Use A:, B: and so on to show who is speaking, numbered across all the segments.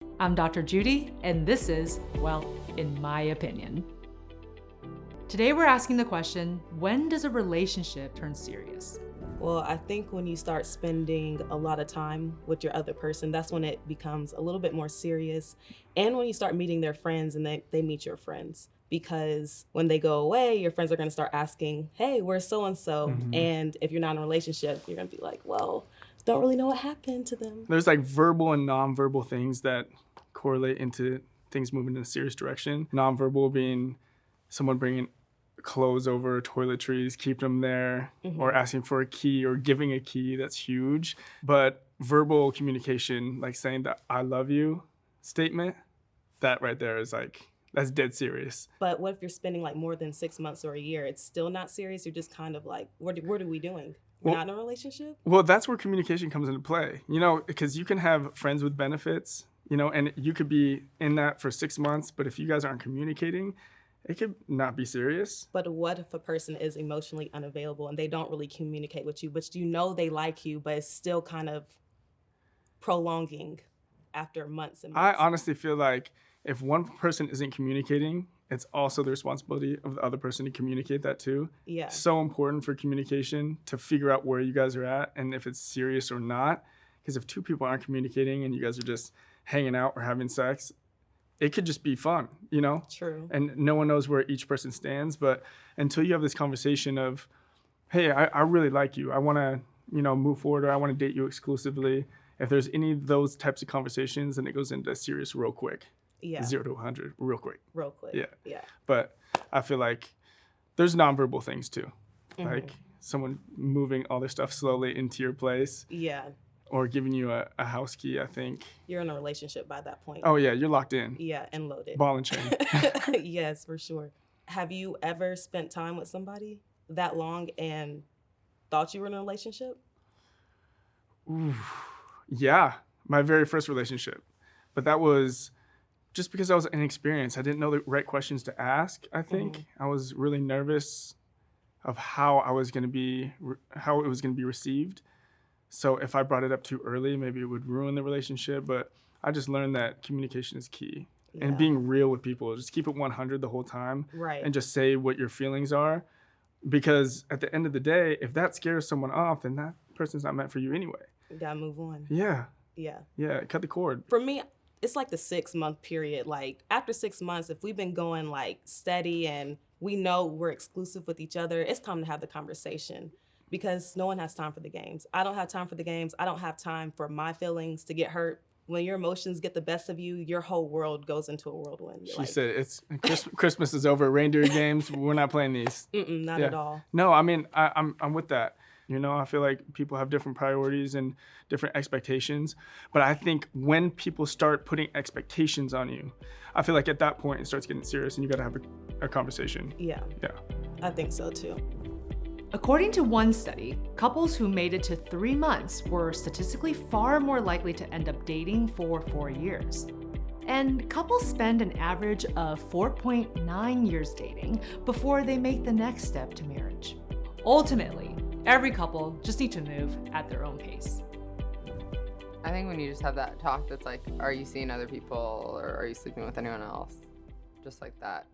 A: I'm Dr. Judy, and this is, well, in my opinion. Today we're asking the question, when does a relationship turn serious?
B: Well, I think when you start spending a lot of time with your other person, that's when it becomes a little bit more serious. And when you start meeting their friends and they meet your friends. Because when they go away, your friends are going to start asking, hey, where's so-and-so? And if you're not in a relationship, you're going to be like, well, don't really know what happened to them.
C: There's like verbal and nonverbal things that correlate into things moving in a serious direction. Nonverbal being someone bringing clothes over, toiletries, keep them there, or asking for a key or giving a key. That's huge. But verbal communication, like saying that I love you statement, that right there is like, that's dead serious.
B: But what if you're spending like more than 6 months or a year? It's still not serious. You're just kind of like, what are we doing? We're not in a relationship?
C: Well, that's where communication comes into play, because you can have friends with benefits, and you could be in that for 6 months, but if you guys aren't communicating, it could not be serious.
B: But what if a person is emotionally unavailable and they don't really communicate with you, but you know they like you, but it's still kind of prolonging after months and months?
C: I honestly feel like if one person isn't communicating, it's also the responsibility of the other person to communicate that too.
B: Yeah.
C: So important for communication to figure out where you guys are at and if it's serious or not. Because if two people aren't communicating and you guys are just hanging out or having sex, it could just be fun,
B: True.
C: And no one knows where each person stands. But until you have this conversation of, hey, I really like you. I want to, move forward, or I want to date you exclusively. If there's any of those types of conversations, then it goes into serious real quick.
B: Yeah.
C: 0 to 100 real quick.
B: Real quick. Yeah.
C: But I feel like there's nonverbal things too. Like someone moving all their stuff slowly into your place.
B: Yeah.
C: Or giving you a house key, I think.
B: You're in a relationship by that point.
C: Oh yeah, you're locked in.
B: Yeah, and loaded.
C: Ball and chain.
B: Yes, for sure. Have you ever spent time with somebody that long and thought you were in a relationship?
C: Ooh, yeah, my very first relationship. But that was just because I was inexperienced. I didn't know the right questions to ask, I think. I was really nervous of how it was going to be received. So if I brought it up too early, maybe it would ruin the relationship. But I just learned that communication is key.
B: Yeah.
C: And being real with people. Just keep it 100 the whole time.
B: Right.
C: And just say what your feelings are. Because at the end of the day, if that scares someone off, then that person's not meant for you anyway.
B: You gotta move on.
C: Yeah.
B: Yeah.
C: Yeah, cut the cord.
B: For me, it's like the 6-month period. Like after 6 months, if we've been going like steady and we know we're exclusive with each other, it's time to have the conversation. Because no one has time for the games. I don't have time for the games. I don't have time for my feelings to get hurt. When your emotions get the best of you, your whole world goes into a whirlwind.
C: She said, "It's Christmas is over. Reindeer games. We're not playing these."
B: Not at all.
C: No, I mean I'm with that. I feel like people have different priorities and different expectations. But I think when people start putting expectations on you, I feel like at that point it starts getting serious, and you got to have a conversation.
B: Yeah.
C: Yeah.
B: I think so too.
A: According to one study, couples who made it to 3 months were statistically far more likely to end up dating for 4 years. And couples spend an average of 4.9 years dating before they make the next step to marriage. Ultimately, every couple just needs to move at their own pace.
D: I think when you just have that talk that's like, are you seeing other people or are you sleeping with anyone else? Just like that.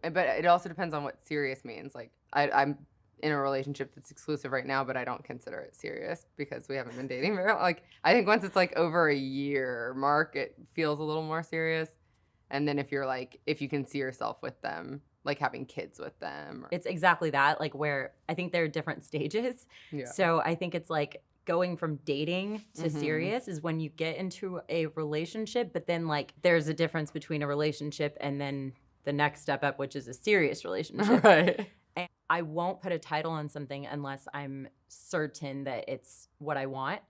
D: But it also depends on what serious means. Like I'm in a relationship that's exclusive right now, but I don't consider it serious because we haven't been dating very long. Like I think once it's like over a year mark, it feels a little more serious. And then if you can see yourself with them, like having kids with them.
E: It's exactly that, like where I think there are different stages.
D: Yeah.
E: So I think it's like going from dating to serious is when you get into a relationship, but then like there's a difference between a relationship and then the next step up, which is a serious relationship.
D: Right.
E: And I won't put a title on something unless I'm certain that it's what I want.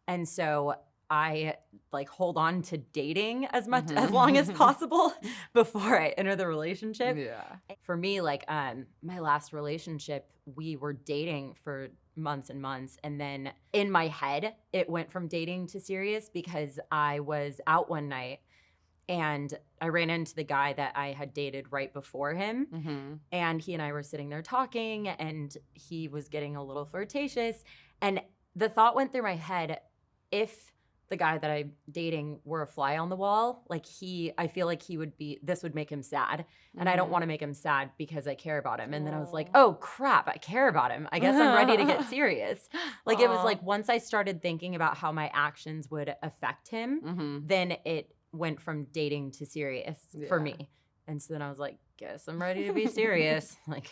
E: And so I like hold on to dating as long as possible before I enter the relationship.
D: Yeah.
E: For me, like my last relationship, we were dating for months and months. And then in my head, it went from dating to serious because I was out one night and I ran into the guy that I had dated right before him. And he and I were sitting there talking and he was getting a little flirtatious. And the thought went through my head, if the guy that I'm dating were a fly on the wall, like I feel like this would make him sad. And I don't want to make him sad because I care about him. And then I was like, oh crap, I care about him. I guess I'm ready to get serious. Like it was like once I started thinking about how my actions would affect him, then it went from dating to serious for me. And so then I was like, guess I'm ready to be serious. Like,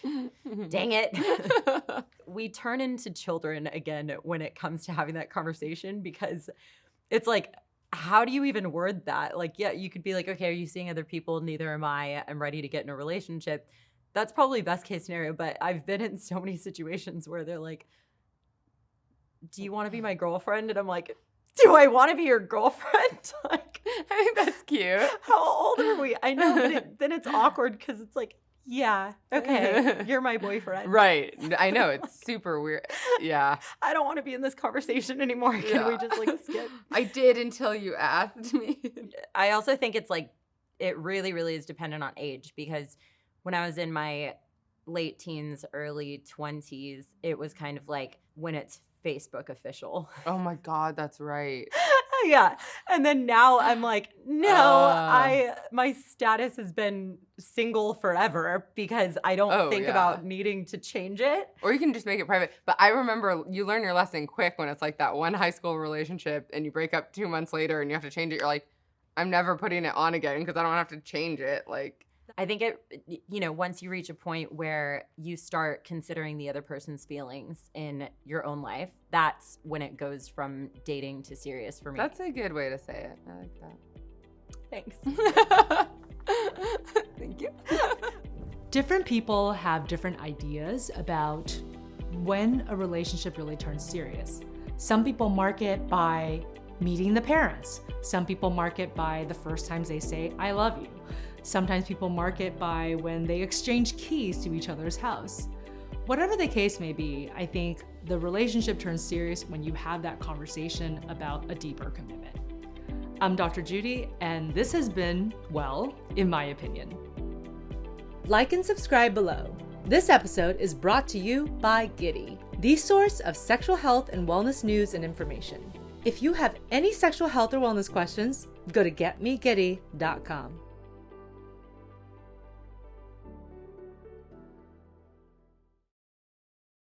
E: dang it. We turn into children again when it comes to having that conversation, because it's like, how do you even word that? Like, yeah, you could be like, okay, are you seeing other people? Neither am I. I'm ready to get in a relationship. That's probably best case scenario, but I've been in so many situations where they're like, do you want to be my girlfriend? And I'm like, do I want to be your girlfriend? Like,
D: I think that's cute.
E: How old are we? I know, but then it's awkward because it's like, yeah, okay, you're my boyfriend.
D: Right. I know. It's super weird. Yeah.
E: I don't want to be in this conversation anymore. Can we just like skip?
D: I did until you asked me.
E: I also think it's like, it really, really is dependent on age, because when I was in my late teens, early 20s, it was kind of like when it's Facebook official.
D: Oh my God, that's right.
E: Yeah. And then now I'm like, no, my status has been single forever because I don't think about needing to change it.
D: Or you can just make it private. But I remember you learn your lesson quick when it's like that one high school relationship and you break up 2 months later and you have to change it. You're like, I'm never putting it on again because I don't have to change it. Like,
E: I think once you reach a point where you start considering the other person's feelings in your own life, that's when it goes from dating to serious for me.
D: That's a good way to say it. I like that.
E: Thanks.
D: Thank you.
A: Different people have different ideas about when a relationship really turns serious. Some people mark it by meeting the parents. Some people mark it by the first times they say, I love you. Sometimes people mark it by when they exchange keys to each other's house. Whatever the case may be, I think the relationship turns serious when you have that conversation about a deeper commitment. I'm Dr. Judy, and this has been, well, in my opinion. Like and subscribe below. This episode is brought to you by Giddy, the source of sexual health and wellness news and information. If you have any sexual health or wellness questions, go to getmegiddy.com.